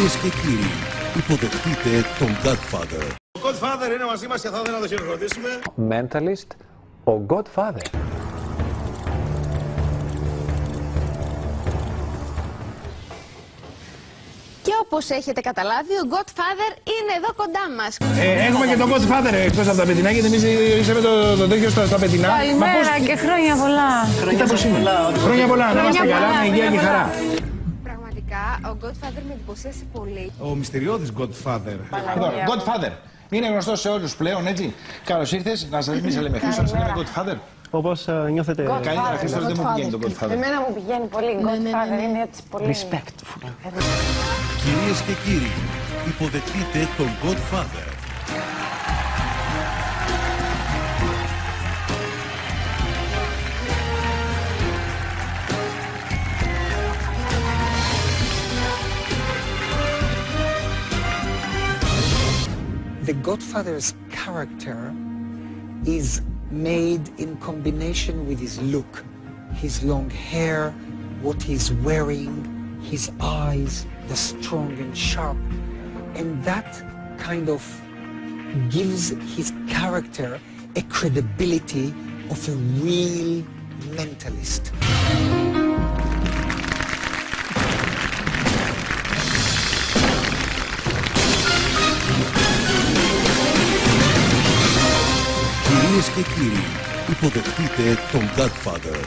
Κυρίες και κύριοι, υποδεχτείτε τον Godfather. Ο Godfather είναι μαζί μας και θα ήθελα να το χειροκροτήσουμε. Mentalist, ο Godfather. Και όπως έχετε καταλάβει, ο Godfather είναι εδώ κοντά μας. Έχουμε και τον Godfather εκτός από τα πετεινά, γιατί εμείς είσαμε το τέτοιο στα πετεινά. Καλημέρα και χρόνια πολλά. Κοίτα πώς είναι. Χρόνια πολλά, να είμαστε καλά, με υγεία και χαρά. Πραγματικά, ο Godfather με εντυπωσίασε πολύ. Ο μυστηριώδης Godfather. Godfather. Είναι γνωστό σε όλους πλέον, έτσι. Καλώς ήρθες, να σας μην λέμε Χρήστο, να λέμε Godfather. Όπως νιώθετε. Καλύτερα, Χρήστο, δεν μου πηγαίνει το Godfather. Εμένα μου πηγαίνει πολύ. Godfather είναι έτσι πολύ. Respectful. Κυρίες και κύριοι, υποδεχτείτε τον Godfather. The Godfather's character is made in combination with his look, his long hair, what he's wearing, his eyes, the strong and sharp. And that kind of gives his character a credibility of a real mentalist. Κυρίες και κύριοι, υποδεχτείτε τον Godfather.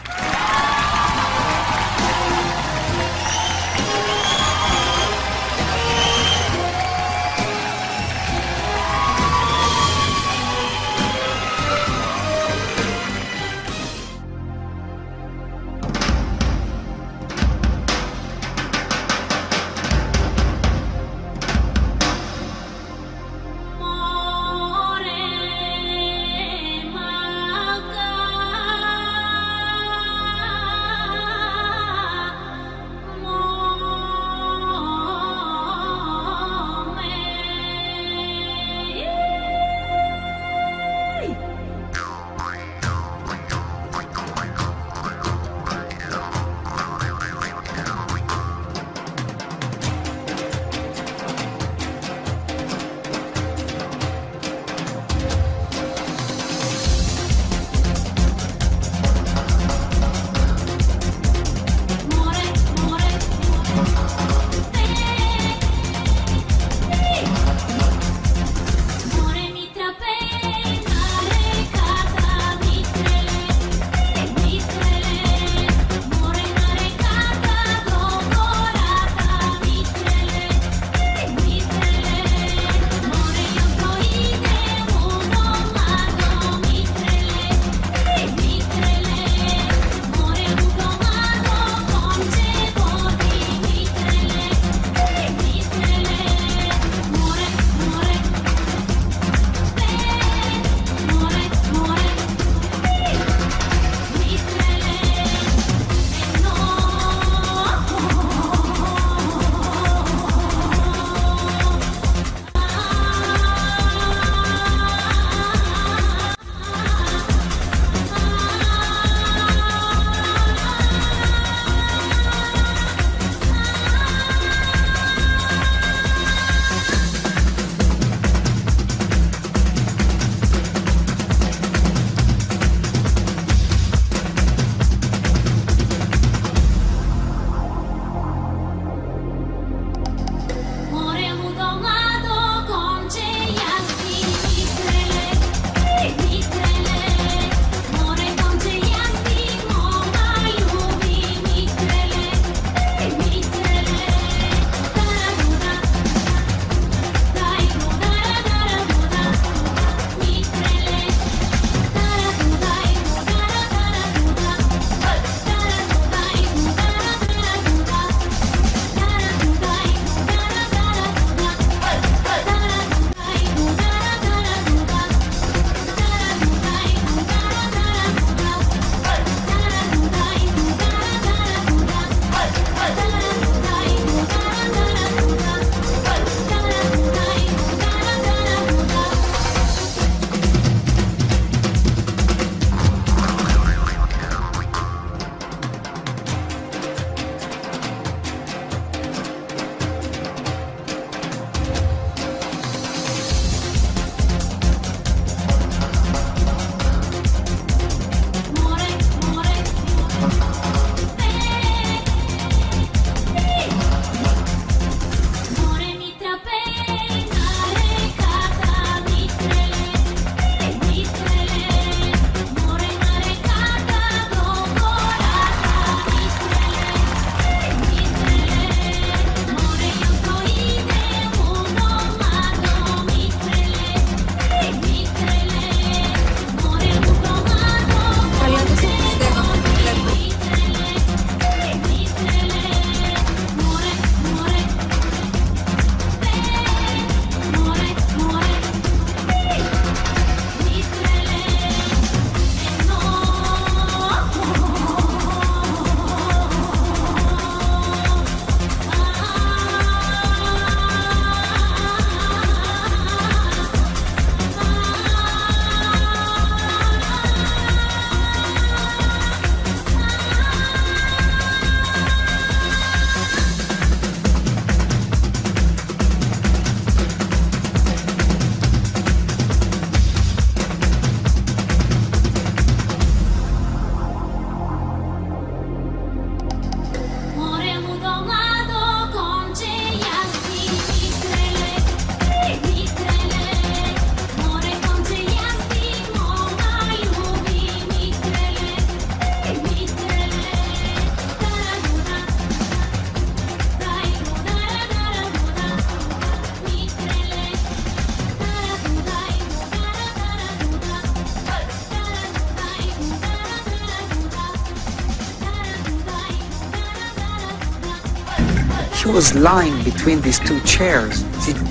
he was lying between these two chairs,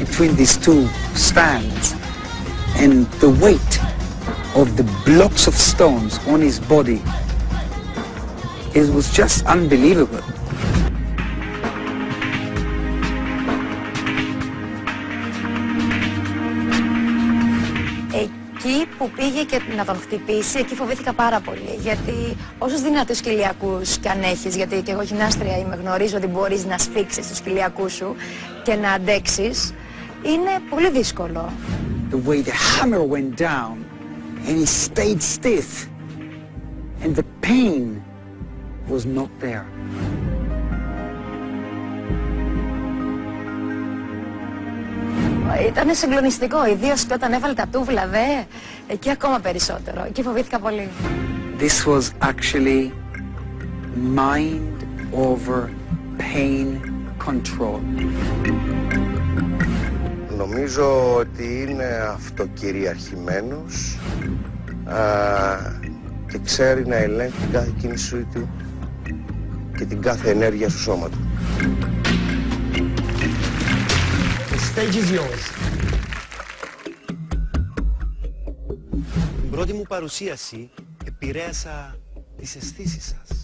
between these two stands, and the weight of the blocks of stones on his body, it was just unbelievable. Εκεί που πήγε και να τον χτυπήσει, εκεί φοβήθηκα πάρα πολύ. Γιατί όσους δυνατούς κοιλιακούς κι αν έχεις, γιατί και εγώ γυμνάστρια είμαι, γνωρίζω ότι μπορείς να σφίξεις τους κοιλιακούς σου και να αντέξεις, είναι πολύ δύσκολο. The way the hammer went down and he stayed stiff and the pain was not there. Ήταν συγκλονιστικό, ιδίως και όταν έβαλε τα τούβλα, εκεί ακόμα περισσότερο. Εκεί φοβήθηκα πολύ. This was actually mind over pain control. Νομίζω ότι είναι αυτοκυριαρχημένος και ξέρει να ελέγχει την κάθε κίνηση του και την κάθε ενέργεια στο σώμα του. The stage is yours. Την πρώτη μου παρουσίαση επηρέασα τις αισθήσεις σας.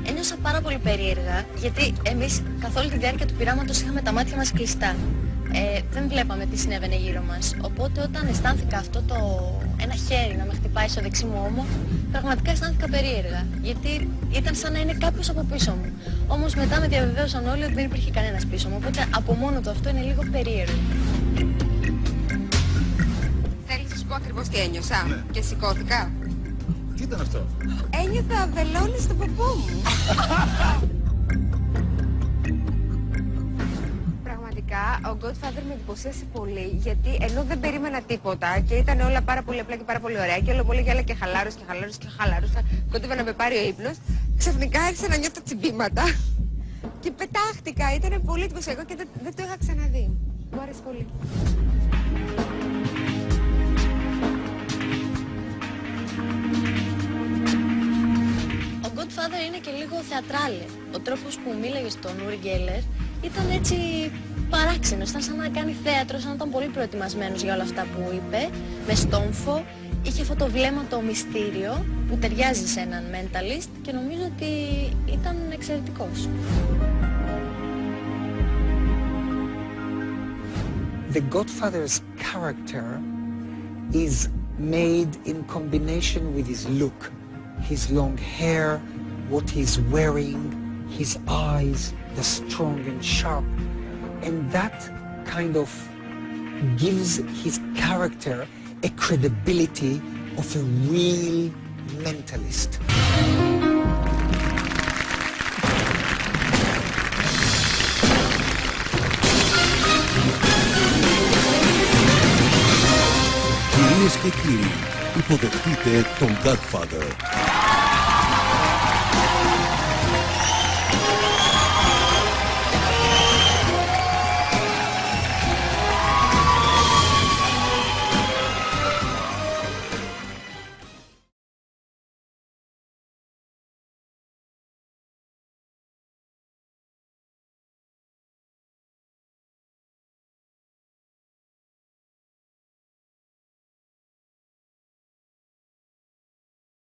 Ένιωσα πάρα πολύ περίεργα, γιατί εμείς καθ' όλη τη διάρκεια του πειράματος είχαμε τα μάτια μας κλειστά. Δεν βλέπαμε τι συνέβαινε γύρω μας. Οπότε όταν αισθάνθηκα αυτό ένα χέρι να με χτυπάει στο δεξί μου ώμο, πραγματικά αισθάνθηκα περίεργα. Γιατί ήταν σαν να είναι κάποιος από πίσω μου. Όμως μετά με διαβεβαίωσαν όλοι ότι δεν υπήρχε κανένας πίσω μου. Οπότε από μόνο του αυτό είναι λίγο περίεργο. Θέλεις να σου πω ακριβώς τι ένιωσα? Ναι. Και σηκώθηκα. Τι ήταν αυτό? Ένιωθα βελόνι στο ποπό μου. Ο Godfather με εντυπωσίασε πολύ, γιατί ενώ δεν περίμενα τίποτα και ήταν όλα πάρα πολύ απλά και πάρα πολύ ωραία και όλο πολύ γέλα και χαλάρωσα, κόντευα να με πάρει ο ύπνος, ξαφνικά άρχισα να νιώθω τσιμπήματα και πετάχτηκα. Ήταν πολύ εντυπωσιακό και δεν το είχα ξαναδεί. Μου άρεσε πολύ. Ο Godfather είναι και λίγο θεατράλε. Ο τρόπος που μίλαγε στον Uri Geller ήταν έτσι παράξενος, ήταν σαν να κάνει θέατρο, σαν να ήταν πολύ προετοιμασμένος για όλα αυτά που είπε, με στόμφο. Είχε αυτό το βλέμμα το μυστήριο που ταιριάζει σε έναν mentalist και νομίζω ότι ήταν εξαιρετικός. The Godfather's character is made in combination with his look, his long hair, what he's wearing, his eyes, they're strong and sharp, and that kind of gives his character a credibility of a real mentalist. Κυρίες και κύριοι, υποδεχτείτε τον Godfather.